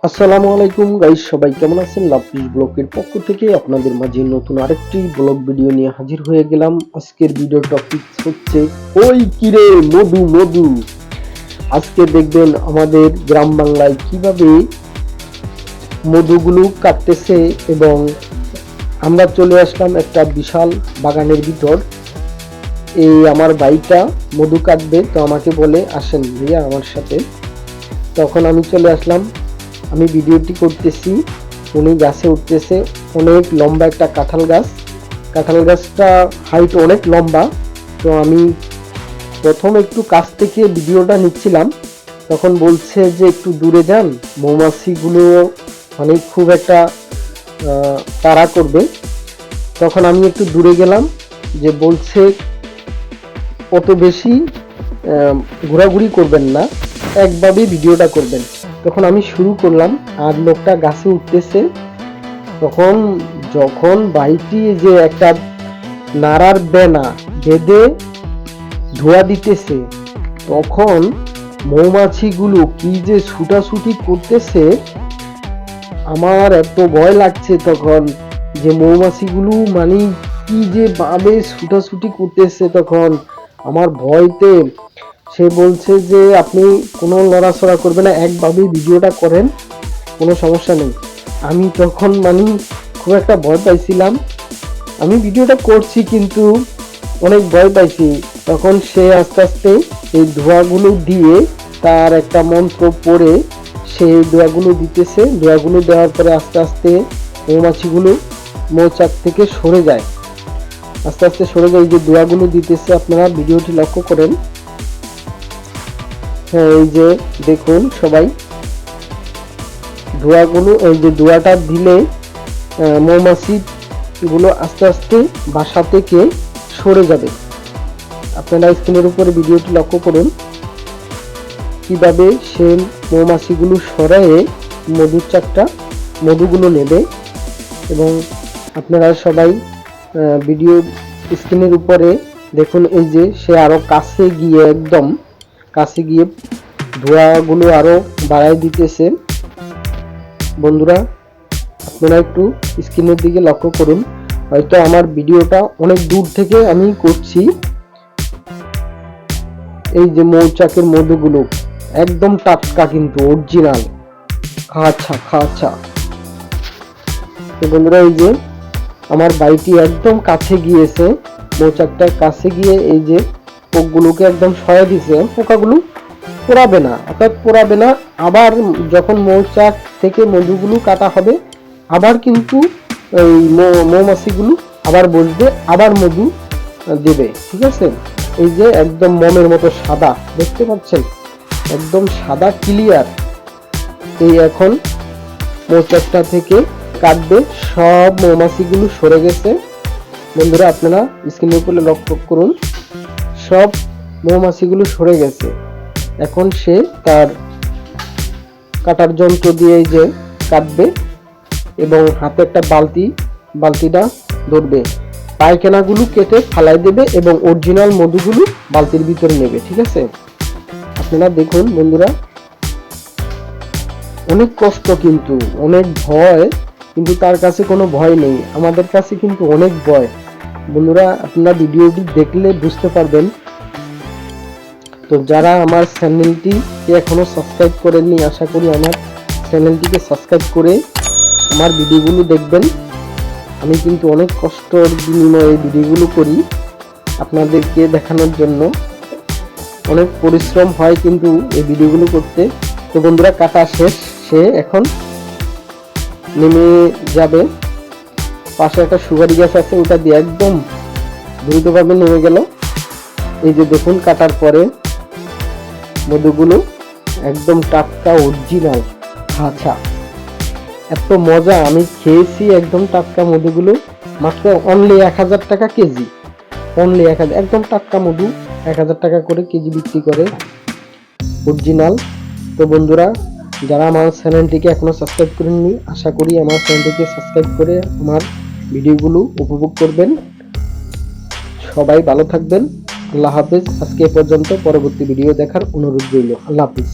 আসসালামু আলাইকুম গাইস, সবাই কেমন আছেন? লাভপিস ব্লগের পক্ষ থেকে আপনাদের মাঝে নতুন আরেকটি ব্লগ ভিডিও নিয়ে হাজির হয়ে গেলাম। আজকের ভিডিও টপিক হচ্ছে ওই কিরে মধু মধু। আজকে দেখবেন আমাদের গ্রাম বাংলায় কিভাবে মধুগুলো কাটতেছে এবং আমরা চলে আসলাম একটা বিশাল বাগানের ভিতর। এই আমার ভাইটা মধু কাটবে, তো আমাকে বলে আসেন ভাইয়া আমার সাথে। তখন আমি চলে আসলাম, আমি ভিডিওটি করতেছি, উনি গাছে উঠতেছে। অনেক লম্বা একটা কাঁঠাল গাছটা হাইট অনেক লম্বা। তো আমি প্রথম একটু কাছ থেকে ভিডিওটা নিচ্ছিলাম, তখন বলছে যে একটু দূরে যান, মৌমাছিগুলো মানে খুব একটা তাড়া করবে। তখন আমি একটু দূরে গেলাম, যে বলছে অত বেশি ঘোরাঘুরি করবেন না, একভাবে ভিডিওটা করবেন। তখন আমি শুরু করলাম, আর লোকটা গাছে উঠতেছে। তখন যখন বাইটি যে একটা নাড়ার বেনা বেঁধে ধোয়া দিতেছে, তখন মৌমাছিগুলো কি যে ছুটাছুটি করতেছে, আমার এত ভয় লাগছে তখন, যে মৌমাছিগুলো মানে কি যে ভাবে ছুটাছুটি করতেছে। তখন আমার ভয়তে সে বলছে যে আপনি কোনো লড়াচড়া করবে না, একভাবেই ভিডিওটা করেন, কোনো সমস্যা নেই। আমি তখন মানে খুব একটা ভয় পাইছিলাম, আমি ভিডিওটা করছি কিন্তু অনেক ভয় পাইছি। তখন সে আস্তে আস্তে এই ধোঁয়াগুলো দিয়ে তার একটা মন্ত্র পড়ে সেই ধোঁয়াগুলো দিতেছে। ধোঁয়াগুলো দেওয়ার পরে আস্তে আস্তে মৌমাছিগুলো মৌচাক থেকে সরে যায়, আস্তে আস্তে সরে যায়। এই যে ধোঁয়াগুলো দিতেছে, আপনারা ভিডিওটি লক্ষ্য করেন। হ্যাঁ, এই যে দেখুন সবাই, ধোঁয়াগুলো, এই যে ধোঁয়াটা দিলে মৌমাছিগুলো আস্তে আস্তে বাসা থেকে সরে যাবে। আপনারা স্ক্রিনের উপরে ভিডিওটি লক্ষ্য করুন, কিভাবে সে মৌমাছিগুলো সরায়ে মধুর চাকটা মধুগুলো নেবে। এবং আপনারা সবাই ভিডিও স্ক্রিনের উপরে দেখুন, এই যে সে আরো কাছে গিয়ে, একদম কাছে গিয়ে ধোঁয়াগুলো আরো বাড়ায় দিতেছে। বন্ধুরা, আপনারা একটু স্ক্রিনের দিকে লক্ষ্য করুন। হয়তো আমার ভিডিওটা অনেক দূর থেকে আমি করছি। এই যে মৌচাকের মধুগুলো একদম টাটকা, কিন্তু অরিজিনাল খাঁচা। তো বন্ধুরা, এই যে আমার বাইটি একদম কাছে গিয়েছে, মৌচাকটার কাছে গিয়ে এই যে পোকগুলোকে একদম সরাই দিছে। পোকাগুলো পোড়াবে না, অর্থাৎ পোড়াবে না। আবার যখন মৌচাক থেকে মধুগুলো কাটা হবে, আবার কিন্তু এই মৌমাছিগুলো আবার বসবে, আবার মধু দেবে। ঠিক আছে, এই যে একদম মমের মতো সাদা, দেখতে পাচ্ছেন, একদম সাদা ক্লিয়ার। এই এখন মৌচাকটা থেকে কাটবে, সব মৌমাছিগুলো সরে গেছে। বন্ধুরা, আপনারা স্ক্রিনের উপরে লক্ষ্য করুন, সব মৌমাছিগুলো সরে গেছে। এখন সে তার কাটার যন্ত্র দিয়ে এই যে কাটবে, এবং হাতে একটা বালতিটা ধরবে, পায়খানাগুলো কেটে ফালাই দেবে এবং অরিজিনাল মধুগুলো বালতির ভিতরে নেবে। ঠিক আছে, আপনারা দেখুন বন্ধুরা, অনেক কষ্ট কিন্তু অনেক ভয়, কিন্তু তার কাছে কোনো ভয় নেই, আমাদের কাছে কিন্তু অনেক ভয়। বন্ধুরা, আপনারা ভিডিওটি দেখলে বুঝতে পারবেন। তো যারা আমার চ্যানেলটিকে এখনো সাবস্ক্রাইব করেননি, আশা করি আমার চ্যানেলটিকে সাবস্ক্রাইব করে আমার ভিডিওগুলো দেখবেন। আমি কিন্তু অনেক কষ্টের বিনিময়ে এই ভিডিওগুলো করি আপনাদেরকে দেখানোর জন্য, অনেক পরিশ্রম হয় কিন্তু এই ভিডিওগুলো করতে। তো বন্ধুরা, কাটা শেষ, সে এখন নেমে যাবে। পাশে একটা সুপারি গাছ আছে, ওটা দিয়ে একদম দ্রুতভাবে নেমে গেল। এই যে দেখুন, কাটার পরে মধুগুলো একদম টাটকা অরিজিনাল খাঁচা। এত মজা, আমি খেয়েছি একদম টাটকা মধুগুলো, মাত্র অনলি 1000 টাকা কেজি, অনলি 1000, একদম টাটকা মধু 1000 টাকা করে কেজি বিক্রি করে, অরিজিনাল। তো বন্ধুরা, যারা আমার চ্যানেলটিকে এখনো সাবস্ক্রাইব করেননি, আশা করি আমার চ্যানেলটিকে সাবস্ক্রাইব করে আমার ভিডিওগুলো উপভোগ করবেন। সবাই ভালো থাকবেন, আল্লাহ হাফেজ। আজকে এ পর্যন্ত, পরবর্তী ভিডিও দেখার অনুরোধ রইল। আল্লাহ হাফেজ।